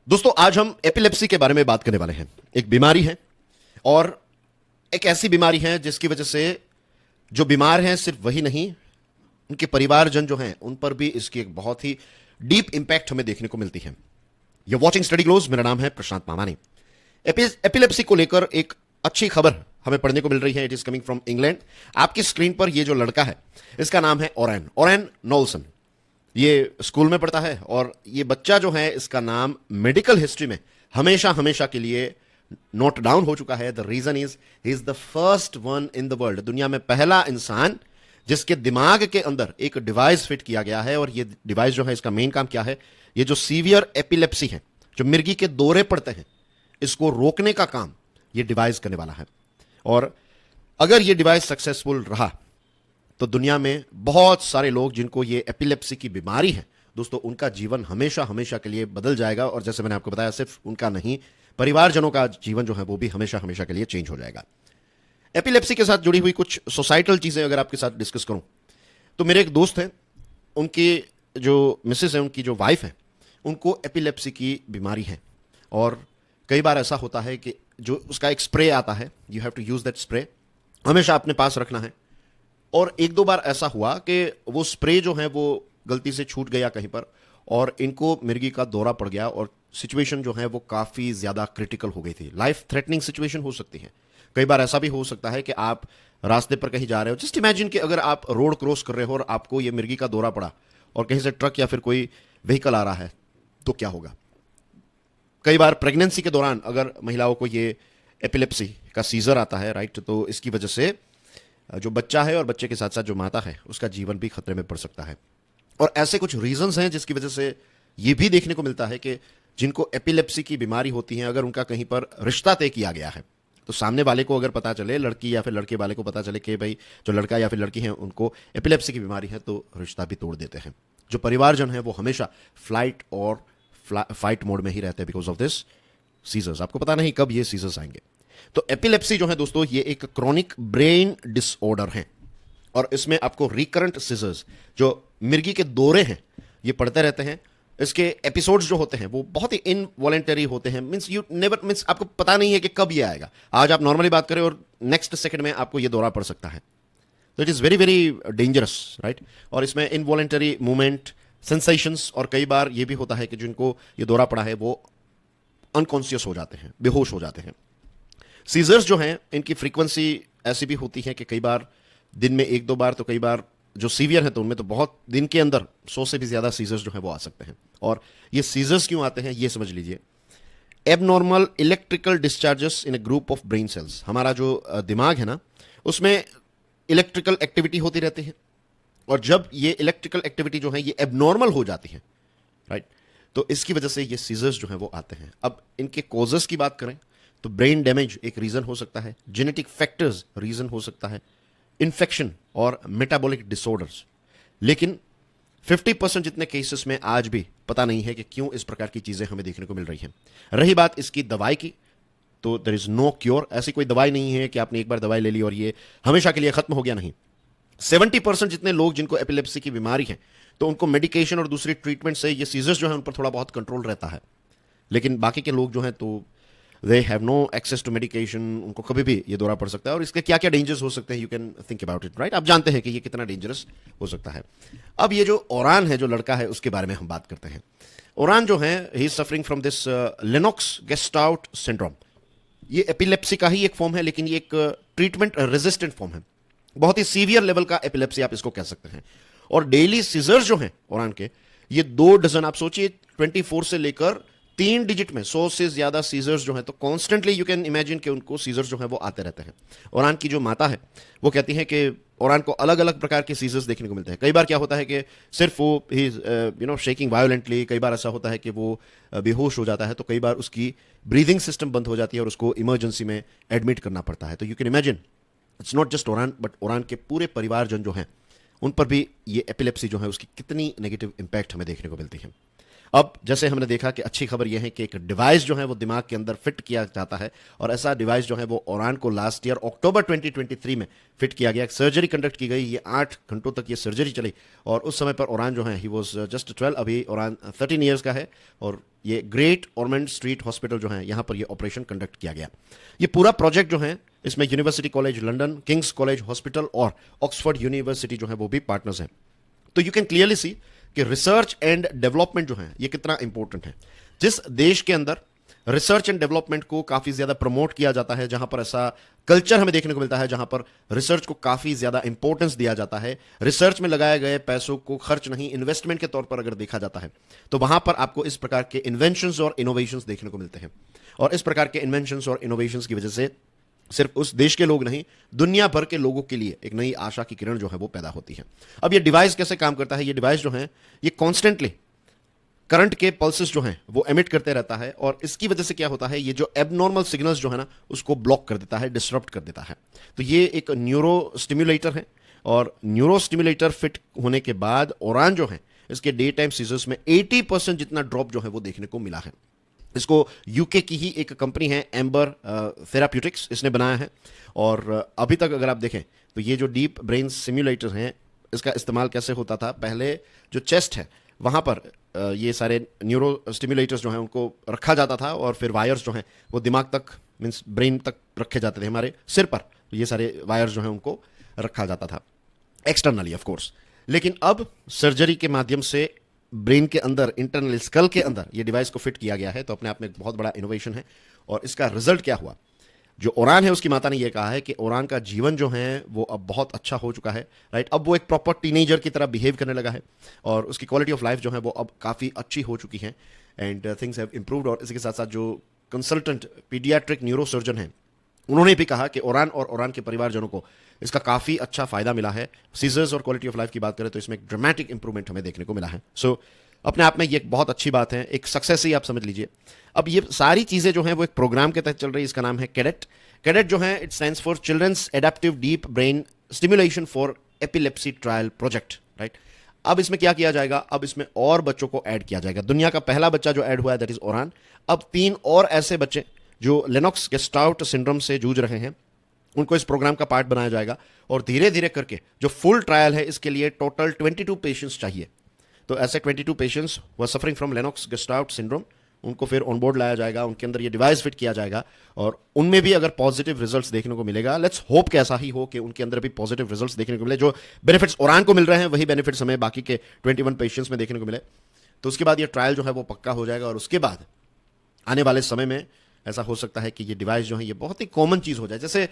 दोस्तों आज हम एपिलेप्सी के बारे में बात करने वाले हैं। एक बीमारी है और एक ऐसी बीमारी है जिसकी वजह से जो बीमार हैं सिर्फ वही नहीं, उनके परिवारजन जो हैं उन पर भी इसकी एक बहुत ही डीप इंपैक्ट हमें देखने को मिलती है। यह वॉचिंग स्टडी क्लोज, मेरा नाम है प्रशांत मामानी। एपिलेप्सी को लेकर एक अच्छी खबर हमें पढ़ने को मिल रही है। It is coming from England. आपकी स्क्रीन पर यह जो लड़का है इसका नाम है ओरेन नोल्सन। ये स्कूल में पढ़ता है और ये बच्चा जो है इसका नाम मेडिकल हिस्ट्री में हमेशा हमेशा के लिए नोट डाउन हो चुका है। The reason is he is the first one in the world, दुनिया में पहला इंसान जिसके दिमाग के अंदर एक डिवाइस फिट किया गया है। और ये डिवाइस जो है इसका मेन काम क्या है, ये जो सीवियर एपिलेप्सी है, जो मिर्गी के दौरे पड़ते हैं, इसको रोकने का काम ये डिवाइस करने वाला है। और अगर ये डिवाइस सक्सेसफुल रहा तो दुनिया में बहुत सारे लोग जिनको ये एपिलेप्सी की बीमारी है दोस्तों, उनका जीवन हमेशा हमेशा के लिए बदल जाएगा। और जैसे मैंने आपको बताया, सिर्फ उनका नहीं, परिवारजनों का जीवन जो है वो भी हमेशा हमेशा के लिए चेंज हो जाएगा। एपिलेप्सी के साथ जुड़ी हुई कुछ सोसाइटल चीजें अगर आपके साथ डिस्कस करूं तो मेरे एक दोस्त हैं, उनकी जो मिसेस है, उनकी जो वाइफ है, उनको एपिलेप्सी की बीमारी है। और कई बार ऐसा होता है कि जो उसका एक स्प्रे आता है, you have to use that spray, हमेशा अपने पास रखना है। और एक दो बार ऐसा हुआ कि वो स्प्रे जो है वो गलती से छूट गया कहीं पर और इनको मिर्गी का दौरा पड़ गया और सिचुएशन जो है वो काफी ज्यादा क्रिटिकल हो गई थी। लाइफ थ्रेटनिंग सिचुएशन हो सकती है। कई बार ऐसा भी हो सकता है कि आप रास्ते पर कहीं जा रहे हो, जस्ट इमेजिन कि अगर आप रोड क्रॉस कर रहे हो और आपको ये मिर्गी का दौरा पड़ा और कहीं से ट्रक या फिर कोई व्हीकल आ रहा है तो क्या होगा। कई बार प्रेगनेंसी के दौरान अगर महिलाओं को ये एपिलेप्सी का सीजर आता है, राइट, तो इसकी वजह से जो बच्चा है और बच्चे के साथ साथ जो माता है उसका जीवन भी खतरे में पड़ सकता है। और ऐसे कुछ रीजंस हैं जिसकी वजह से यह भी देखने को मिलता है कि जिनको एपिलेप्सी की बीमारी होती है, अगर उनका कहीं पर रिश्ता तय किया गया है तो सामने वाले को अगर पता चले, लड़की या फिर लड़के वाले को पता चले कि भाई जो लड़का या फिर लड़की है उनको एपिलेप्सी की बीमारी है, तो रिश्ता भी तोड़ देते हैं। जो परिवारजन है वो हमेशा फ्लाइट और फाइट मोड में ही रहते हैं बिकॉज ऑफ दिस सीजर्स। आपको पता नहीं कब ये सीजर्स आएंगे। तो एपिलेप्सी जो है दोस्तों, ये एक क्रॉनिक ब्रेन डिसऑर्डर है और इसमें आपको रिकरेंट सीजर्स, जो मिर्गी के दौरे हैं, ये पड़ते रहते हैं। इसके एपिसोड्स जो होते हैं वो बहुत ही इनवॉलेंटरी होते हैं। मींस यू नेवर, मींस आपको पता नहीं है कि कब ये आएगा। आज आप नॉर्मली बात करें और नेक्स्ट सेकंड में आपको ये दौरा पड़ सकता है। तो it is very very dangerous, right. और इसमें इनवॉलेंटरी मूवमेंट, सेंसेशंस, और कई बार ये भी होता है कि जिनको ये दौरा पड़ा है वो अनकॉन्शियस हो जाते हैं, बेहोश हो जाते हैं। सीजर्स जो हैं इनकी फ्रीक्वेंसी ऐसी भी होती है कि कई बार दिन में एक दो बार, तो कई बार जो सीवियर है तो उनमें तो बहुत दिन के अंदर 100 से भी ज्यादा सीजर्स जो है वो आ सकते हैं। और ये सीजर्स क्यों आते हैं ये समझ लीजिए। Abnormal electrical discharges in A group of brain cells, हमारा जो दिमाग है ना, उसमें इलेक्ट्रिकल एक्टिविटी होती रहती है और जब ये इलेक्ट्रिकल एक्टिविटी जो है ये एबनॉर्मल हो जाती है, राइट, तो इसकी वजह से ये सीजर्स जो है वो आते हैं। अब इनके कॉजेस की बात करें तो ब्रेन डैमेज एक रीजन हो सकता है, जेनेटिक फैक्टर्स रीजन हो सकता है, इन्फेक्शन और मेटाबॉलिक डिसऑर्डर्स। लेकिन 50% जितने केसेस में आज भी पता नहीं है कि क्यों इस प्रकार की चीजें हमें देखने को मिल रही हैं। रही बात इसकी दवाई की, तो देयर इज नो क्योर। ऐसी कोई दवाई नहीं है कि आपने एक बार दवाई ले ली और ये हमेशा के लिए खत्म हो गया, नहीं। 70% जितने लोग जिनको एपिलेप्सी की बीमारी है तो उनको मेडिकेशन और दूसरी ट्रीटमेंट से ये सीजर्स जो है उन पर थोड़ा बहुत कंट्रोल रहता है। लेकिन बाकी के लोग जो हैं तो they have no access to medication, उनको कभी भी ये दौरा पड़ सकता है। और इसके क्या क्या डेंजर्स हो सकते हैं, you can think about it, right. आप जानते हैं कि ये कितना डेंजरस हो सकता है। अब ये जो ओरान है, जो लड़का है, उसके बारे में हम बात करते हैं। ओरान जो है, he is suffering from this Lennox Gastaut syndrome. ये एपिलेप्सी का ही एक फॉर्म है, लेकिन ये एक ट्रीटमेंट रेजिस्टेंट फॉर्म है। बहुत ही सीवियर लेवल का एपिलेप्सी आप इसको कह सकते हैं। और डेली सीजर्स जो हैं ओरान के, ये 2 डजन, आप सोचिए 24 से लेकर 3 डिजिट में 100 से ज्यादा सीजर्स जो है, तो कॉन्स्टेंटली यू कैन इमेजिन कि उनको सीजर्स जो है वो आते रहते हैं। ओरान की जो माता है वो कहती है कि ओरान को अलग अलग प्रकार के सीजर्स देखने को मिलते हैं। कई बार क्या होता है कि सिर्फ वो ही शेकिंग वायोलेंटली, कई बार ऐसा होता है कि वो बेहोश हो जाता है, तो कई बार उसकी ब्रीदिंग सिस्टम बंद हो जाती है और उसको इमरजेंसी में एडमिट करना पड़ता है। तो you can imagine it's not just Ouran but Ouran के पूरे परिवारजन जो हैं उन पर भी ये एपिलेप्सी जो है उसकी कितनी नेगेटिव इंपैक्ट हमें देखने को मिलती है। अब जैसे हमने देखा कि अच्छी खबर यह है कि एक डिवाइस जो है वो दिमाग के अंदर फिट किया जाता है, और ऐसा डिवाइस जो है वो ओरान को लास्ट ईयर अक्टूबर 2023 में फिट किया गया। एक सर्जरी कंडक्ट की गई, ये 8 घंटों तक ये सर्जरी चली, और उस समय पर ओरान जो है ही वॉज जस्ट 12, अभी ओरान 13 ईयर्स का है, और ये ग्रेट ऑर्मंड स्ट्रीट हॉस्पिटल जो है यहाँ पर ये ऑपरेशन कंडक्ट किया गया। ये पूरा प्रोजेक्ट जो है इसमें university college London, Kings college hospital और ऑक्सफोर्ड यूनिवर्सिटी जो है वो भी पार्टनर्स हैं। तो यू कैन क्लियरली सी कि रिसर्च एंड डेवलपमेंट जो है ये कितना इंपॉर्टेंट है। जिस देश के अंदर रिसर्च एंड डेवलपमेंट को काफी ज्यादा प्रमोट किया जाता है, जहां पर ऐसा कल्चर हमें देखने को मिलता है, जहां पर रिसर्च को काफी ज्यादा इंपॉर्टेंस दिया जाता है, रिसर्च में लगाए गए पैसों को खर्च नहीं इन्वेस्टमेंट के तौर पर अगर देखा जाता है, तो वहां पर आपको इस प्रकार के इन्वेंशंस और इनोवेशंस देखने को मिलते हैं। और इस प्रकार के इन्वेंशंस और इनोवेशंस की वजह से सिर्फ उस देश के लोग नहीं, दुनिया भर के लोगों के लिए एक नई आशा की किरण जो है वो पैदा होती है। अब ये डिवाइस कैसे काम करता है? ये डिवाइस जो है ये कॉन्स्टेंटली करंट के पल्सेस जो हैं वो एमिट करते रहता है, और इसकी वजह से क्या होता है, ये जो एबनॉर्मल सिग्नल्स जो है ना उसको ब्लॉक कर देता है, डिसरप्ट कर देता है। तो ये एक न्यूरो स्टिम्युलेटर है, और न्यूरो स्टिम्युलेटर फिट होने के बाद ओरान जो है इसके डे टाइम सीजर्स में 80% जितना ड्रॉप जो है वो देखने को मिला है। इसको यूके की ही एक कंपनी है एम्बर थेराप्यूटिक्स, इसने बनाया है। और अभी तक अगर आप देखें तो ये जो डीप ब्रेन सिम्युलेटर हैं इसका इस्तेमाल कैसे होता था, पहले जो चेस्ट है वहाँ पर ये सारे न्यूरो स्टिम्युलेटर्स जो हैं उनको रखा जाता था, और फिर वायर्स जो हैं वो दिमाग तक मीन्स ब्रेन तक रखे जाते थे, हमारे सिर पर ये सारे वायर्स जो हैं उनको रखा जाता था एक्सटर्नली ऑफ कोर्स। लेकिन अब सर्जरी के माध्यम से ब्रेन के अंदर, इंटरनल स्कल के अंदर ये डिवाइस को फिट किया गया है, तो अपने आप में एक बहुत बड़ा इनोवेशन है। और इसका रिजल्ट क्या हुआ, जो ओरान है उसकी माता ने यह कहा है कि ओरान का जीवन जो है वो अब बहुत अच्छा हो चुका है, राइट। अब वो एक प्रॉपर टीनेजर की तरह बिहेव करने लगा है, और उसकी क्वालिटी ऑफ लाइफ जो है वो अब काफ़ी अच्छी हो चुकी है, एंड थिंग्स हैव इम्प्रूव्ड। और इसके साथ साथ जो कंसल्टेंट पीडियाट्रिक न्यूरो सर्जन है उन्होंने भी कहा कि ओरान और ओरान के परिवारजनों को इसका काफ़ी अच्छा फायदा मिला है। सीजर्स और क्वालिटी ऑफ लाइफ की बात करें तो इसमें एक ड्रामेटिक इंप्रूवमेंट हमें देखने को मिला है। सो अपने आप में ये एक बहुत अच्छी बात है, एक सक्सेस ही आप समझ लीजिए। अब ये सारी चीज़ें जो हैं वो एक प्रोग्राम के तहत चल रही है, इसका नाम है कैडेट। कैडेट जो है it stands for children's adaptive deep brain stimulation for epilepsy trial project, right. अब इसमें क्या किया जाएगा, अब इसमें और बच्चों को ऐड किया जाएगा। दुनिया का पहला बच्चा जो ऐड हुआ है दैट इज ओरान। अब 3 और ऐसे बच्चे जो लेनॉक्स गेस्टाउट सिंड्रोम से जूझ रहे हैं उनको इस प्रोग्राम का पार्ट बनाया जाएगा, और धीरे धीरे करके जो फुल ट्रायल है इसके लिए टोटल 22 पेशेंट्स चाहिए। तो ऐसे 22 पेशेंट्स वो suffering from Lennox Gastaut syndrome, उनको फिर ऑन बोर्ड लाया जाएगा, उनके अंदर ये डिवाइस फिट किया जाएगा, और उनमें भी अगर पॉजिटिव रिजल्ट्स देखने को मिलेगा, लेट्स होप कि ऐसा ही हो कि उनके अंदर भी पॉजिटिव रिजल्ट्स देखने को मिले। जो बेनिफिट्स ओरान को मिल रहे हैं वही बेनिफिट्स हमें बाकी के 21 पेशेंट्स में देखने को मिले। तो उसके बाद ये ट्रायल जो है वो पक्का हो जाएगा, और उसके बाद आने वाले समय में ऐसा हो सकता है कि ये डिवाइस जो है ये बहुत ही कॉमन चीज़ हो जाए। जैसे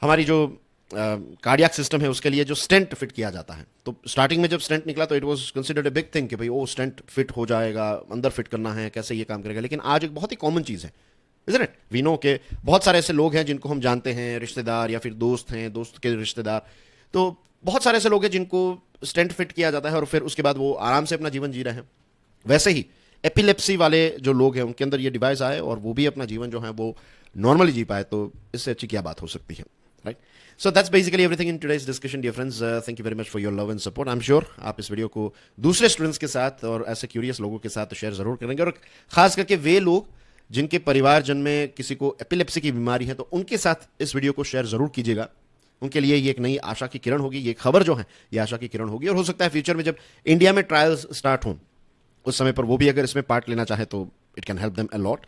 हमारी जो कार्डियक सिस्टम है उसके लिए जो स्टेंट फिट किया जाता है, तो स्टार्टिंग में जब स्टेंट निकला तो it was considered a big thing कि भाई वो स्टेंट फिट हो जाएगा, अंदर फिट करना है, कैसे ये काम करेगा। लेकिन आज एक बहुत ही कॉमन चीज़ है, इज़न्ट इट। वी नो के बहुत सारे ऐसे लोग हैं जिनको हम जानते हैं, रिश्तेदार या फिर दोस्त हैं, दोस्त के रिश्तेदार, तो बहुत सारे ऐसे लोग हैं जिनको स्टेंट फिट किया जाता है और फिर उसके बाद वो आराम से अपना जीवन जी रहे हैं। वैसे ही एपिलेप्सी वाले जो लोग हैं उनके अंदर ये डिवाइस आए और वो भी अपना जीवन जो है वो नॉर्मली जी पाए, तो इससे अच्छी क्या बात हो सकती है, right. So that's basically everything in today's discussion, dear friends. Thank you very much for your love and support. I'm sure आप इस वीडियो को दूसरे स्टूडेंट्स के साथ और ऐसे क्यूरियस लोगों के साथ शेयर जरूर करेंगे, और खास करके वे लोग जिनके परिवारजन में किसी को एपिलेप्सी की बीमारी है तो उनके साथ इस वीडियो को शेयर जरूर कीजिएगा। उनके लिए ये एक नई आशा की किरण होगी, ये खबर जो है ये आशा की किरण होगी, और हो सकता है फ्यूचर में जब इंडिया में ट्रायल्स स्टार्ट हों उस समय पर वो भी अगर इसमें पार्ट लेना चाहे तो it can help them a lot.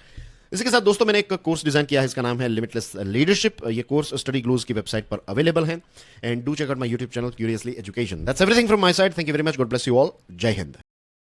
इसी के साथ दोस्तों मैंने एक कोर्स डिजाइन किया है, इसका नाम है लिमिटलेस लीडरशिप। ये कोर्स स्टडी ग्लूज की वेबसाइट पर अवेलेबल है, and do check out my YouTube channel curiously education. That's everything from my side. Thank you very much, God bless you all. जय हिंद।